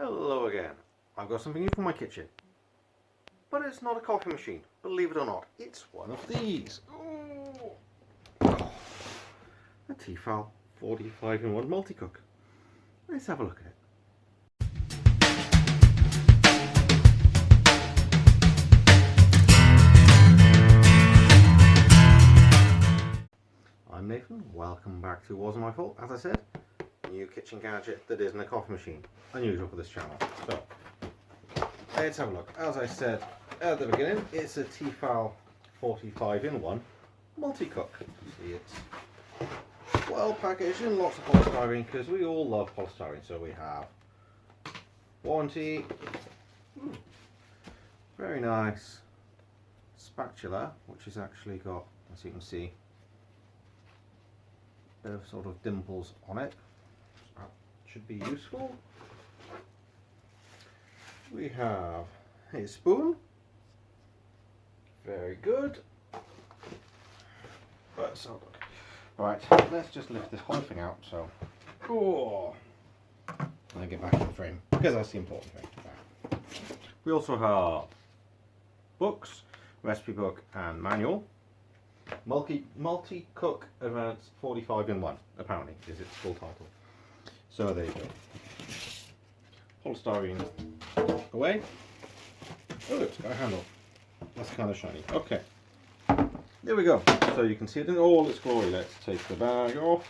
Hello again. I've got something new for my kitchen. But it's not a coffee machine, believe it or not. It's one of these. Ooh. A Tefal 45-in-1 Multicook. Let's have a look at it. I'm Nathan, welcome back to WasntMyFault. As I said, new kitchen gadget that isn't a coffee machine. Unusual for this channel. So, let's have a look. As I said at the beginning, it's a Tefal 45-in-1 Multicook. See, it's well packaged in lots of polystyrene because we all love polystyrene. So we have warranty, very nice spatula, which has actually got, as you can see, a bit of sort of dimples on it. So that should be useful. We have a spoon, very good. Let's have a look. Right, let's just lift this whole thing out. So, and then get back in the frame because that's the important thing. We also have books, recipe book, and manual. Multicook Advanced 45-in-1, apparently, is its full title. So there you go. Polystyrene away. Oh, look, it's got a handle. That's kind of shiny. Okay. There we go. So you can see it in all its glory. Let's take the bag off.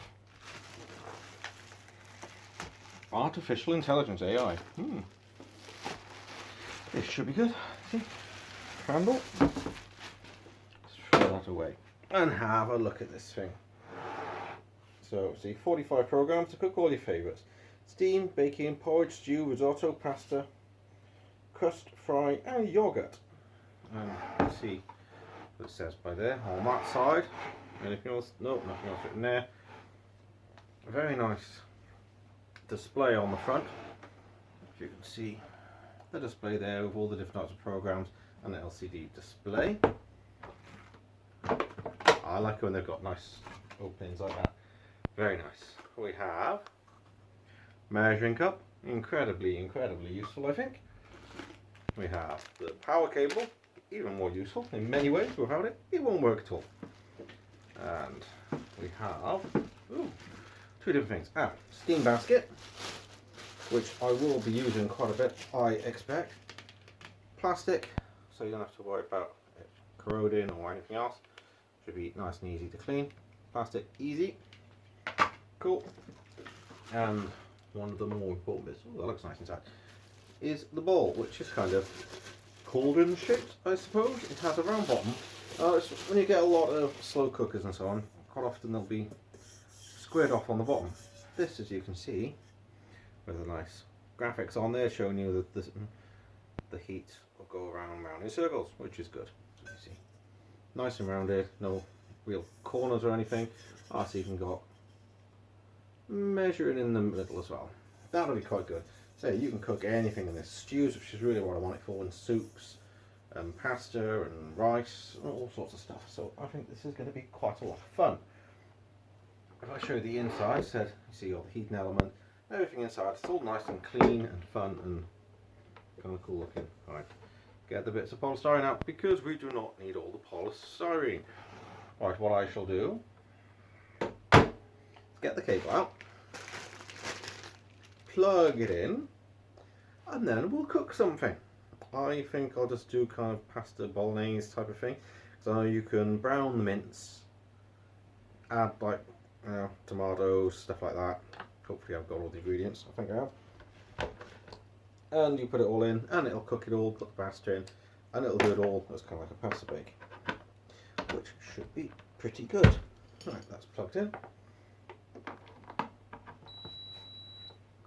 Artificial intelligence, AI. This should be good. See? Handle. Let's throw that away. And have a look at this thing. So, see, 45 programs to cook all your favourites. Steam, baking, porridge, stew, risotto, pasta, crust, fry, and yogurt. And let's see what it says by there. On that side, anything else? No, nothing else written there. A very nice display on the front. If you can see the display there with all the different types of programs and the LCD display. I like it when they've got nice openings like that. Very nice. We have measuring cup, incredibly useful, I think. We have the power cable, even more useful in many ways. Without it, it won't work at all. And we have two different things. Steam basket, which I will be using quite a bit, I expect. Plastic, so you don't have to worry about it corroding or anything else. Should be nice and easy to clean. Plastic, easy. Cool. And one of the more important bits, that looks nice inside, is the bowl, which is kind of cauldron shaped, I suppose. It has a round bottom. When you get a lot of slow cookers and so on, quite often they'll be squared off on the bottom. This, as you can see, with the nice graphics on there showing you that the heat will go around and round in circles, which is good. So you see, nice and rounded, no real corners or anything. So you can go measuring in the middle as well. That'll be quite good. So you can cook anything in this. Stews, which is really what I want it for, and soups, and pasta, and rice, and all sorts of stuff. So I think this is going to be quite a lot of fun. If I show you the inside, you see all the heating element, everything inside, it's all nice and clean and fun and kind of cool looking. Right, get the bits of polystyrene out because we do not need all the polystyrene. Right, what I shall do is get the cable out, plug it in, and then we'll cook something. I think I'll just do kind of pasta bolognese type of thing. So you can brown the mince, add like tomatoes, stuff like that. Hopefully I've got all the ingredients, I think I have. And you put it all in and it'll cook it all, put the pasta in, and it'll do it all as kind of like a pasta bake, which should be pretty good. Right, that's plugged in.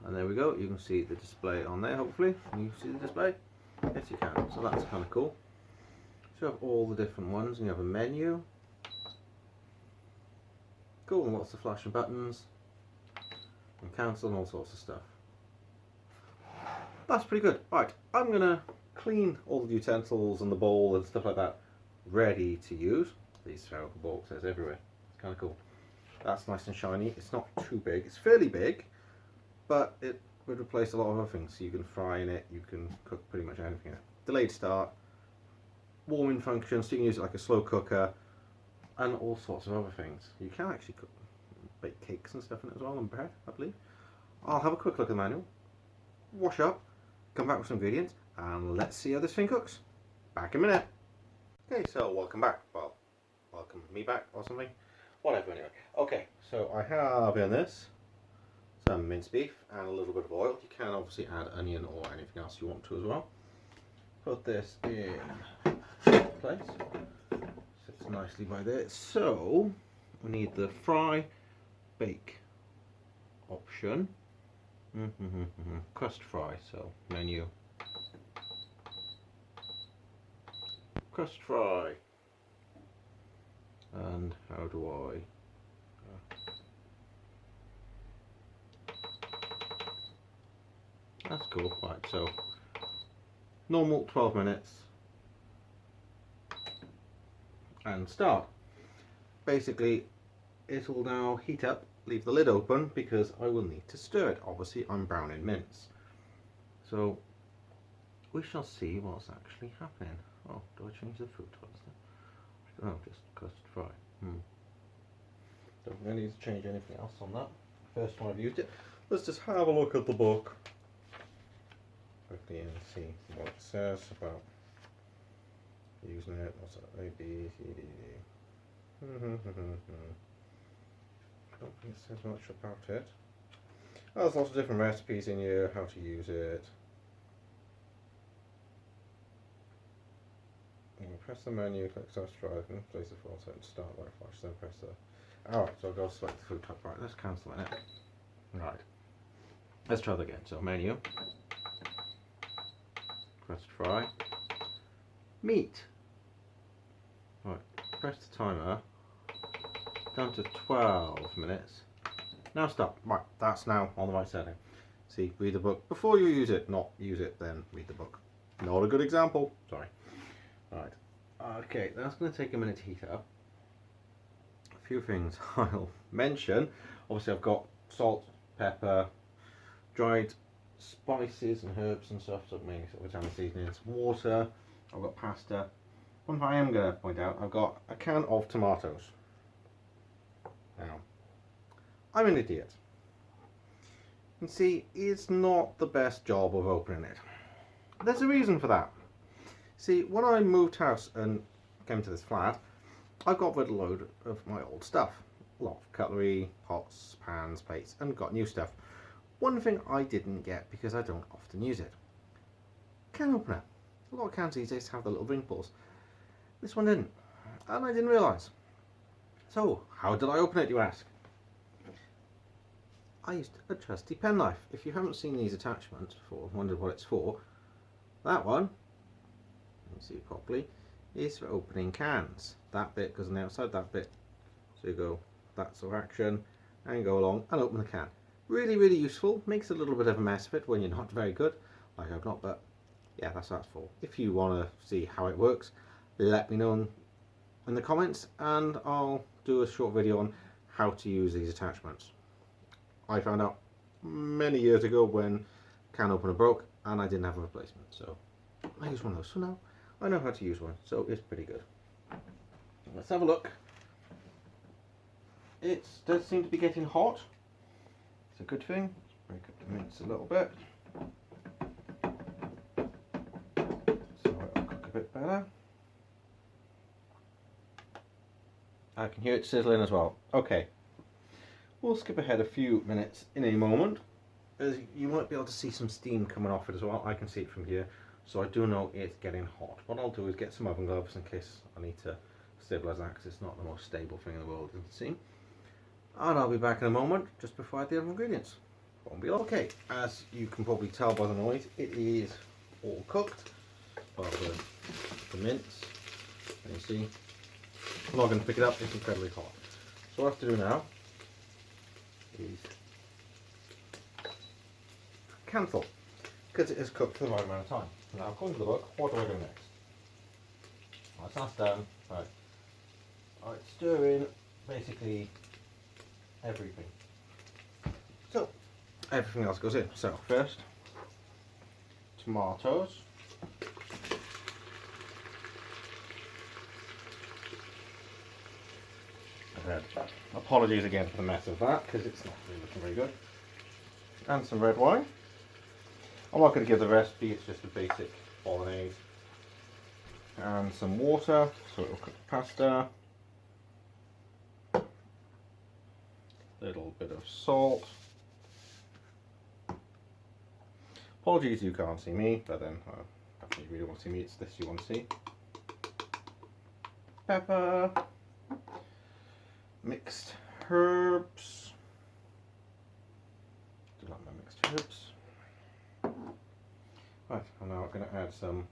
And there we go, you can see the display on there, hopefully. Can you see the display? Yes, you can, so that's kind of cool. So you have all the different ones, and you have a menu. Cool, and lots of flashing buttons, and cancel, and all sorts of stuff. That's pretty good. Right, I'm going to clean all the utensils and the bowl and stuff like that, ready to use. These spherical bowl says everywhere. It's kind of cool. That's nice and shiny. It's not too big. It's fairly big, but it would replace a lot of other things. So you can fry in it, you can cook pretty much anything in it. Delayed start, warming function, so you can use it like a slow cooker, and all sorts of other things. You can actually cook, bake cakes and stuff in it as well, and bread, I believe. I'll have a quick look at the manual, wash up, come back with some ingredients, and let's see how this thing cooks. Back in a minute. Okay, so welcome back. Well, welcome me back or something. Whatever, anyway. Okay, so I have in this some minced beef and a little bit of oil. You can obviously add onion or anything else you want to as well. Put this in place. Sits nicely by there. So we need the fry, bake option. Crust fry, so menu. Crust fry. And how do I... That's cool. Right, so normal 12 minutes and start. Basically, it'll now heat up. Leave the lid open because I will need to stir it. Obviously, I'm browning mince. So we shall see what's actually happening. Oh, do I change the food towards that? Oh, just custard fry. Don't really need to change anything else on that. First time I've used it. Let's just have a look at the book quickly and see what it says about using it. What's that? A, B, C, D, D. I don't think it says much about it. Oh, there's lots of different recipes in here, how to use it. Press the menu, click start driving, place the full set and start right flash, then press the... Alright, so I've got to select the food type. Right, let's cancel it. Right. Let's try that again. So menu, crust fry, meat. Right, press the timer down to 12 minutes. Now stop. Right, that's now on the right setting. See, read the book before you use it, not use it, then read the book. Not a good example. Sorry. Right. Okay, that's going to take a minute to heat up. A few things I'll mention. Obviously, I've got salt, pepper, dried spices and herbs and stuff, so mainly sort of Italian seasonings, water. I've got pasta. One thing I am going to point out, I've got a can of tomatoes. Now, I'm an idiot. And see, it's not the best job of opening it. There's a reason for that. See, when I moved house and came to this flat, I got rid of a load of my old stuff. A lot of cutlery, pots, pans, plates, and got new stuff. One thing I didn't get, because I don't often use it, can opener. A lot of cans these days have the little drink balls. This one didn't, and I didn't realise. So, how did I open it, you ask? I used a trusty penknife. If you haven't seen these attachments before, wondered what it's for, that one, you see it properly, is for opening cans. That bit goes on the outside, that bit. So you go that sort of action and go along and open the can. Really, really useful. Makes a little bit of a mess of it when you're not very good. I hope not, but yeah, that's what that's for. If you want to see how it works, let me know in the comments and I'll do a short video on how to use these attachments. I found out many years ago when can opener broke and I didn't have a replacement, so I use one of those. So now I know how to use one, so it's pretty good. Let's have a look. It does seem to be getting hot. It's a good thing. Let's break up the mince a little bit, so it'll cook a bit better. I can hear it sizzling as well. Okay, we'll skip ahead a few minutes in a moment, as you might be able to see some steam coming off it as well. I can see it from here, so I do know it's getting hot. What I'll do is get some oven gloves in case I need to stabilise that, because it's not the most stable thing in the world, doesn't seem. And I'll be back in a moment, just before I add the other ingredients. Won't be long. Okay, as you can probably tell by the noise, it is all cooked. Bar the mince, and you see, I'm not going to pick it up, it's incredibly hot. So what I have to do now is cancel, because it is cooked for the right amount of time. Now, according to the book, what do I do next? Once that's done, right, I stir in basically everything. So, everything else goes in. So first, tomatoes. Apologies again for the mess of that, because it's not really looking very good. And some red wine. I'm not going to give the recipe, it's just a basic bolognese. And some water, so it'll cook the pasta. A little bit of salt. Apologies you can't see me, but then if you really want to see me, it's this you want to see. Pepper. Mixed herbs. Do like my mixed herbs. Right, I'm now going to add some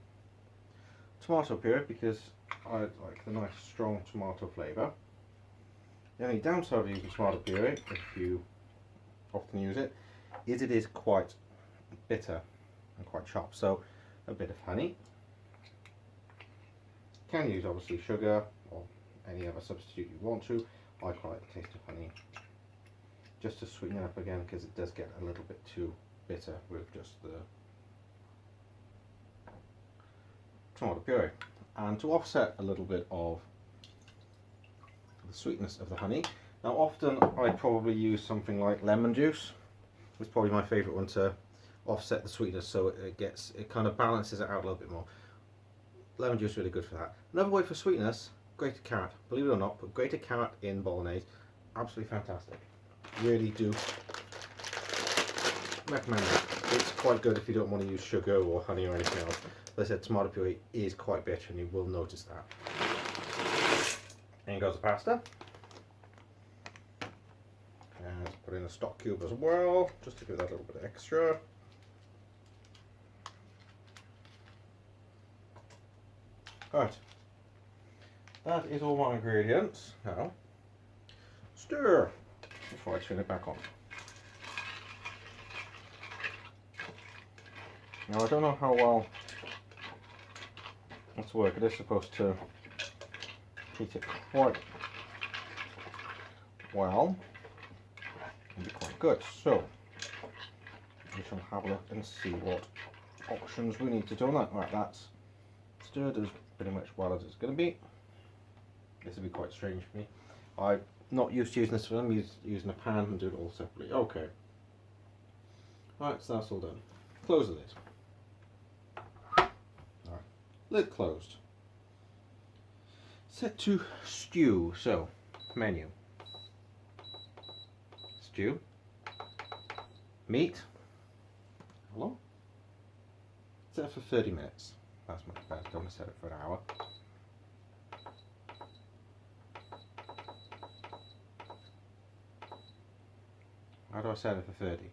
tomato puree because I like the nice strong tomato flavour. The only downside of using tomato puree, if you often use it, is it is quite bitter and quite sharp. So a bit of honey. You can use obviously sugar or any other substitute you want to. I quite like the taste of honey, just to sweeten it up again, because it does get a little bit too bitter with just the tomato puree. And to offset a little bit of the sweetness of the honey, now often I probably use something like lemon juice. It's probably my favourite one to offset the sweetness, so it kind of balances it out a little bit more. Lemon juice is really good for that. Another way for sweetness, grated carrot. Believe it or not, but grated carrot in bolognese, absolutely fantastic. Really do recommend it. It's quite good if you don't want to use sugar or honey or anything else. As I said, tomato puree is quite bitter and you will notice that. In goes the pasta. And let's put in a stock cube as well, just to give that a little bit extra. Right. That is all my ingredients. Now, stir before I turn it back on. Now I don't know how well that's work. It is supposed to heat it quite well and be quite good. So we shall have a look and see what options we need to do on that. Right, that's stirred as pretty much well as it's going to be. This will be quite strange for me. I'm not used to using this one. I'm using a pan and do it all separately. Okay. Right, so that's all done. Close the lid. Alright, lid closed. Set to stew. So, menu. Stew. Meat. How long? Set it for 30 minutes. That's much better. Don't set it for an hour. How do I set it for 30?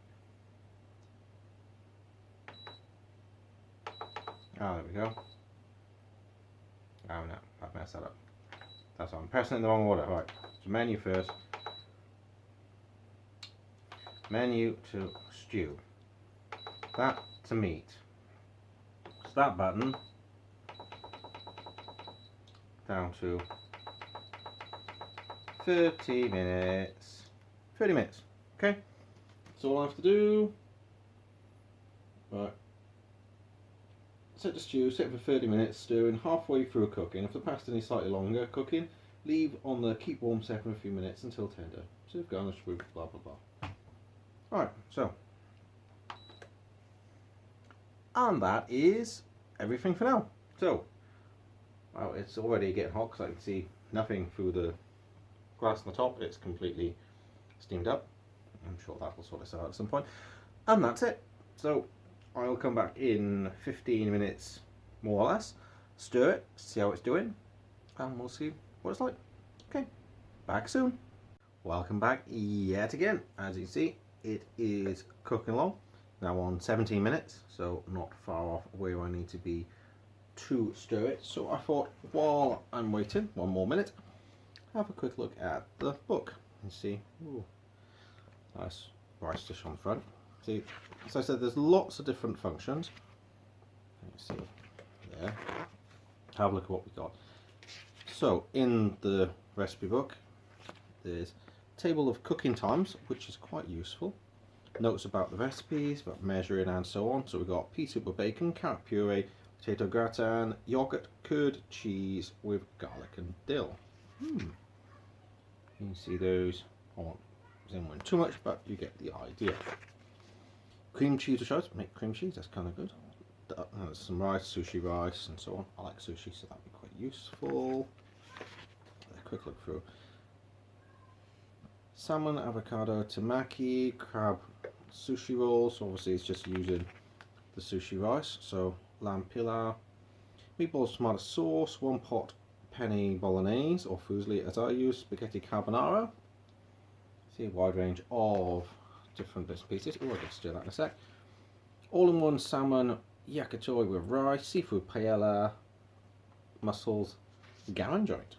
Oh, there we go. Oh no, I've messed that up. That's why I'm pressing it in the wrong order. Right, so menu first. Menu to stew. That to meat. So that button down to 30 minutes. 30 minutes. Okay, that's all I have to do. Right. Set the stew, set it for 30 minutes, stirring halfway through cooking. If the pasta needs slightly longer cooking, leave on the keep warm set for a few minutes until tender. Serve garnished with blah blah blah. Alright, so. And that is everything for now. So, well, it's already getting hot because I can see nothing through the glass on the top. It's completely steamed up. I'm sure that will sort this out at some point. And that's it. So I'll come back in 15 minutes, more or less, stir it, see how it's doing, and we'll see what it's like. Okay, back soon. Welcome back yet again. As you can see, it is cooking along. Now on 17 minutes, so not far off where I need to be to stir it. So I thought, while I'm waiting 1 more minute, have a quick look at the book and see. Ooh, nice rice dish on the front. See, as I said, there's lots of different functions. Let me see there. Have a look at what we got. So in the recipe book, there's a table of cooking times, which is quite useful. Notes about the recipes, about measuring and so on. So we've got pea soup with bacon, carrot puree, potato gratin, yogurt, curd, cheese with garlic and dill. You can see those. I won't zoom in too much, but you get the idea. Cream cheese, which I would make cream cheese, that's kind of good. There's some rice, sushi rice, and so on. I like sushi, so that'd be quite useful. A quick look through. Salmon, avocado, tamaki, crab, sushi rolls. Obviously, it's just using the sushi rice. So lamb pilau, meatballs, tomato sauce, one pot penne bolognese or fusilli as I use, spaghetti carbonara. See a wide range of different bits and pieces. Oh, I'll get to do that in a sec. All-in-one salmon yakitori with rice, seafood paella, mussels, gammon joint.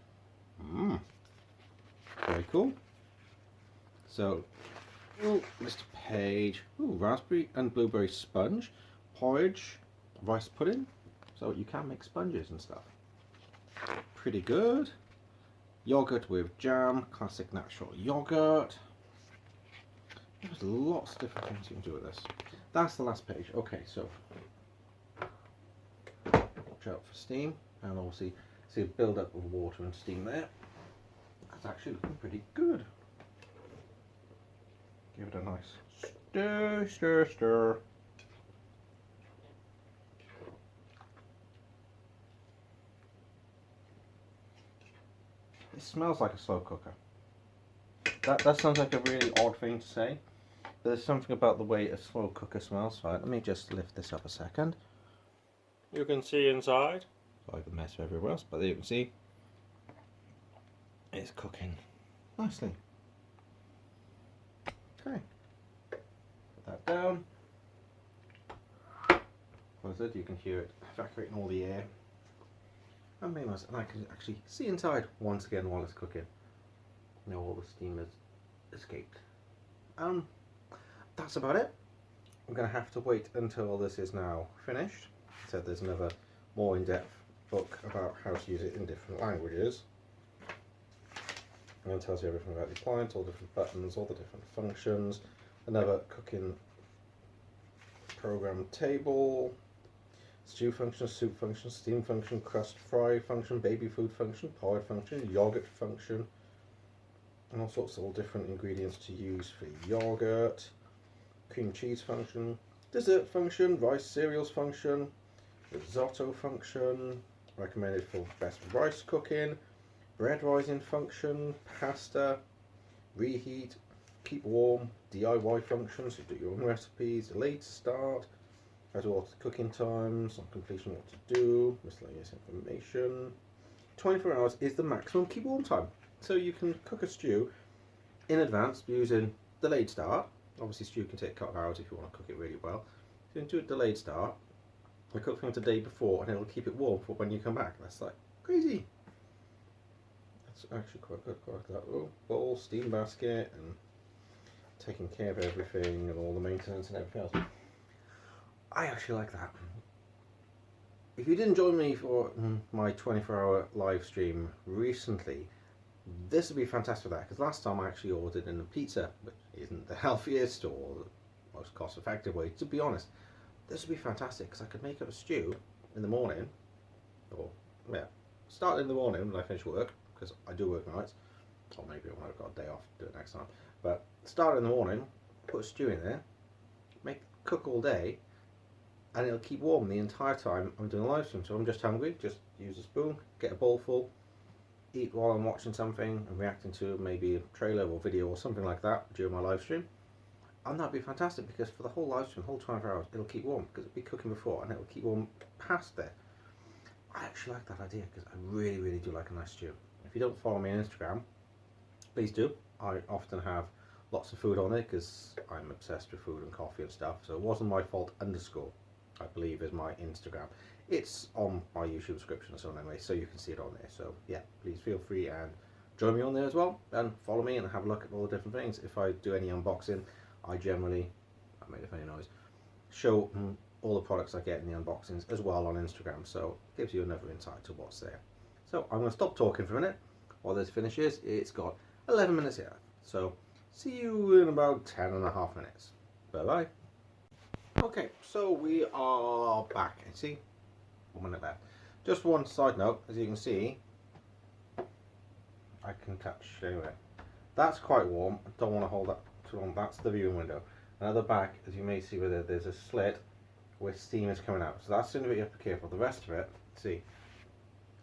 Very cool. So, Mr. Page, raspberry and blueberry sponge, porridge, rice pudding. So you can make sponges and stuff. Pretty good. Yogurt with jam, classic natural yogurt. There's lots of different things you can do with this. That's the last page. Okay, so watch out for steam, and obviously see a build up of water and steam there. That's actually looking pretty good. Give it a nice stir. It smells like a slow cooker. That sounds like a really odd thing to say, but there's something about the way a slow cooker smells. Right, let me just lift this up a second. You can see inside. Like a mess everywhere else, but there you can see it's cooking nicely. Okay, put that down. Close it, you can hear it evacuating all the air. And I can actually see inside once again while it's cooking. Now all the steam has escaped. That's about it. I'm going to have to wait until this is now finished. So there's another more in-depth book about how to use it in different languages. And it tells you everything about the appliance, all the different buttons, all the different functions. Another cooking program table. Stew function, soup function, steam function, crust fry function, baby food function, porridge function, yogurt function, and all sorts of all different ingredients to use for yogurt. Cream cheese function, dessert function, rice cereals function, risotto function, recommended for best rice cooking, bread rising function, pasta, reheat, keep warm, DIY functions, so do your own recipes, delayed start, how to alter cooking times, on completion what to do, miscellaneous information. 24 hours is the maximum keep warm time. So you can cook a stew in advance using delayed start. Obviously stew can take a couple of hours if you want to cook it really well. So you can do a delayed start, you cook things the day before and it'll keep it warm for when you come back. That's like crazy. That's actually quite good. Quite like that. Oh, bowl, steam basket, and taking care of everything and all the maintenance and everything else. I actually like that. If you didn't join me for my 24-hour live stream recently, this would be fantastic for that, because last time I actually ordered in a pizza, which isn't the healthiest or the most cost-effective way, to be honest. This would be fantastic, because I could make up a stew in the morning, or start in the morning when I finish work, because I do work nights, or maybe when I've got a day off, do it next time. But start in the morning, put a stew in there, cook all day, and it'll keep warm the entire time I'm doing a live stream. So I'm just hungry, just use a spoon, get a bowl full, eat while I'm watching something and reacting to maybe a trailer or video or something like that during my live stream. And that'd be fantastic, because for the whole live stream, whole 24 hours, it'll keep warm, because it'll be cooking before and it'll keep warm past there. I actually like that idea, because I really do like a nice stew. If you don't follow me on Instagram, please do. I often have lots of food on it, because I'm obsessed with food and coffee and stuff. So WasntMyFault _ I believe is my Instagram. It's on my YouTube description or so anyway, so you can see it on there. So yeah, please feel free and join me on there as well, and follow me and have a look at all the different things. If I do any unboxing, I generally, I made a funny noise, show all the products I get in the unboxings as well on Instagram, so it gives you another insight to what's there. So I'm going to stop talking for a minute while this finishes. It's got 11 minutes here, so see you in about 10 and a half minutes. Bye bye. Okay, so we are back. See, 1 minute left. Just one side note, as you can see, I can touch anyway. That's quite warm. I don't want to hold that too long. That's the viewing window. And at the back, as you may see, where there's a slit where steam is coming out. So that's the only bit you have to be careful. The rest of it, see,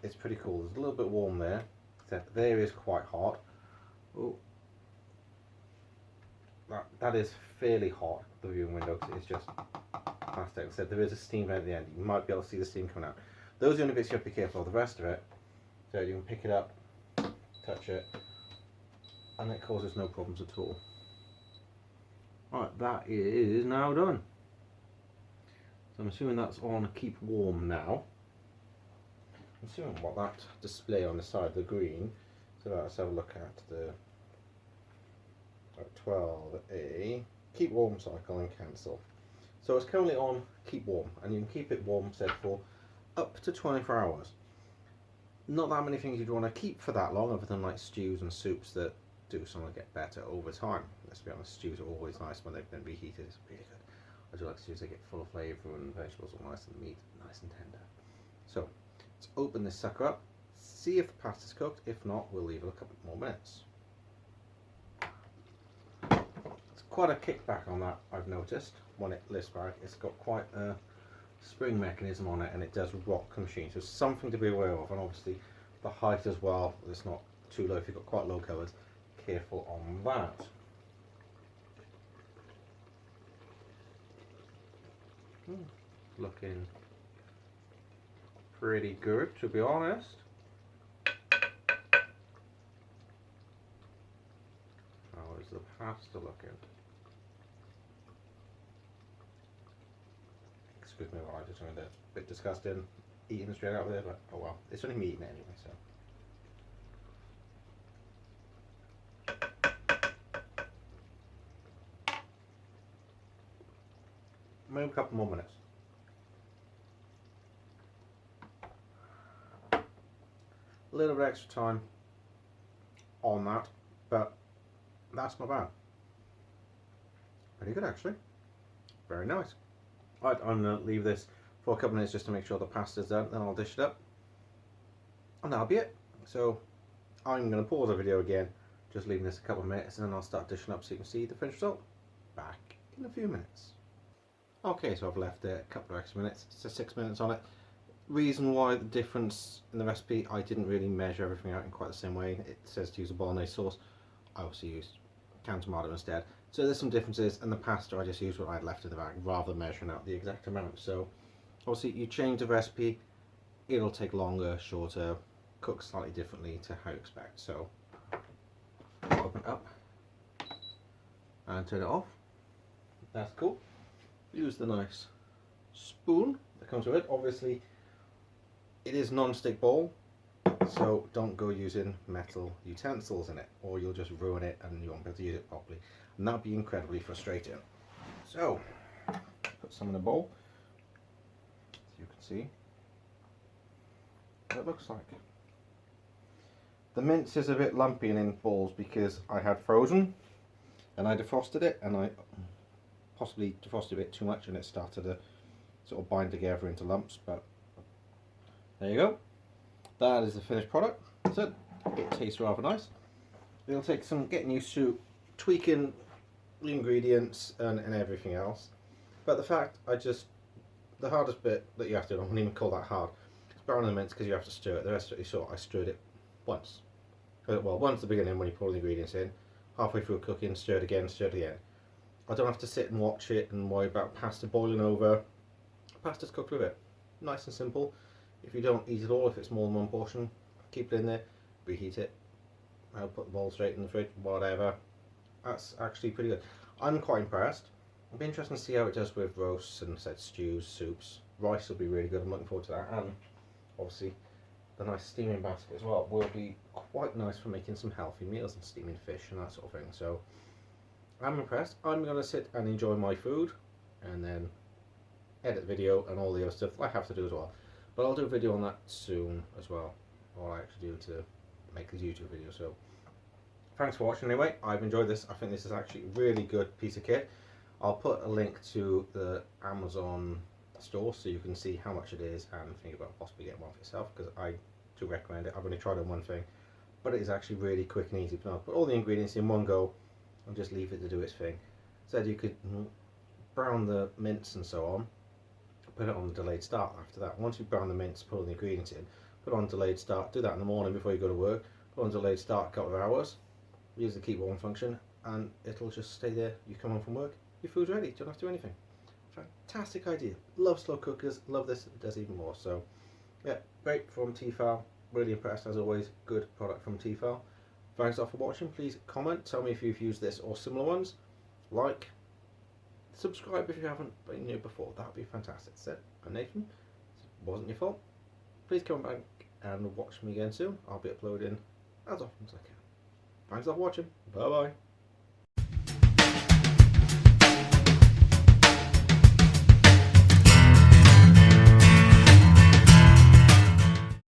it's pretty cool. There's a little bit warm there. There is quite hot. Oh, that is fairly hot. The viewing window, because it's just plastic. So there is a steam vent at the end. You might be able to see the steam coming out. Those are the only bits you have to be careful of. The rest of it, so you can pick it up, touch it, and it causes no problems at all. Alright, that is now done. So I'm assuming that's on keep warm now. I'm assuming what that display on the side, the green. So let's have a look at the 12A keep warm cycle and cancel. So it's currently on keep warm, and you can keep it warm said for up to 24 hours. Not that many things you'd want to keep for that long, other than like stews and soups that do something get better over time. Let's be honest, stews are always nice when they've been reheated. It's really good. I do like stews, they get full of flavour and vegetables are nice and meat nice and tender. So let's open this sucker up, see if the pasta's cooked. If not, we'll leave it a couple more minutes. It's quite a kickback on that, I've noticed, when it lifts back. It's got quite a spring mechanism on it, and it does rock the machine. So something to be aware of, and obviously the height as well. It's not too low if you've got quite low covers. Careful on that. Looking pretty good, to be honest. How is the pasta looking? Excuse me while I just something that's a bit disgusting eating straight out of there, but oh well, it's only me eating it anyway, so. Maybe a couple more minutes. A little bit extra time on that, but that's not bad. Pretty good actually. Very nice. Right, I'm going to leave this for a couple of minutes just to make sure the pasta's done, then I'll dish it up. And that'll be it. So I'm going to pause the video again, just leaving this a couple of minutes, and then I'll start dishing up so you can see the finished result. Back in a few minutes. Okay, so I've left it a couple of extra minutes, so 6 minutes on it. Reason why the difference in the recipe, I didn't really measure everything out in quite the same way. It says to use a bolognese sauce. I also used canned tomato instead. So there's some differences, and the pasta I just used what I had left in the bag rather than measuring out the exact amount. So obviously you change the recipe, it'll take longer, shorter, cook slightly differently to how you expect. So open it up and turn it off. That's cool. Use the nice spoon that comes with it. Obviously it is non-stick bowl, so don't go using metal utensils in it, or you'll just ruin it and you won't be able to use it properly, and that'd be incredibly frustrating. So put some in a bowl, as you can see what it looks like. The mince is a bit lumpy and in balls because I had frozen and I defrosted it, and I possibly defrosted a bit too much and it started to sort of bind together into lumps, but there you go. That is the finished product. So it tastes rather nice. It'll take some getting used to, tweaking the ingredients and everything else. But the fact, the hardest bit that you have to do, I wouldn't even call that hard, it's browning the mince because you have to stir it. The rest of it you saw, I stirred it once. Well, once at the beginning when you pour the ingredients in, halfway through cooking, stir it again, stir it again. I don't have to sit and watch it and worry about pasta boiling over. Pasta's cooked with it. Nice and simple. If you don't eat it all, if it's more than one portion, keep it in there, reheat it. I'll put the bowl straight in the fridge, whatever. That's actually pretty good. I'm quite impressed. It'll be interesting to see how it does with roasts and said stews, soups. Rice will be really good. I'm looking forward to that. And obviously the nice steaming basket as well will be quite nice for making some healthy meals and steaming fish and that sort of thing. So I'm impressed. I'm going to sit and enjoy my food and then edit the video and all the other stuff I have to do as well. But I'll do a video on that soon as well, what I actually do to make this YouTube video. So thanks for watching anyway. I've enjoyed this. I think this is actually a really good piece of kit. I'll put a link to the Amazon store so you can see how much it is and think about possibly getting one for yourself, because I do recommend it. I've only tried on one thing, but it is actually really quick and easy. Put all the ingredients in one go and just leave it to do its thing. Said you could brown the mince and so on, put it on the delayed start after that. Once you brown the mince, put all the ingredients in, put on delayed start, do that in the morning before you go to work, put on delayed start a couple of hours, use the keep warm function, and it'll just stay there. You come home from work, your food's ready, don't have to do anything. Fantastic idea. Love slow cookers, love this, it does even more. So yeah, great from Tefal, really impressed as always, good product from Tefal. Thanks a lot for watching. Please comment, tell me if you've used this or similar ones, like, subscribe if you haven't been here before, that would be fantastic. So I'm Nathan, it wasn't your fault. Please come back and watch me again soon. I'll be uploading as often as I can. Thanks a lot for watching, bye bye.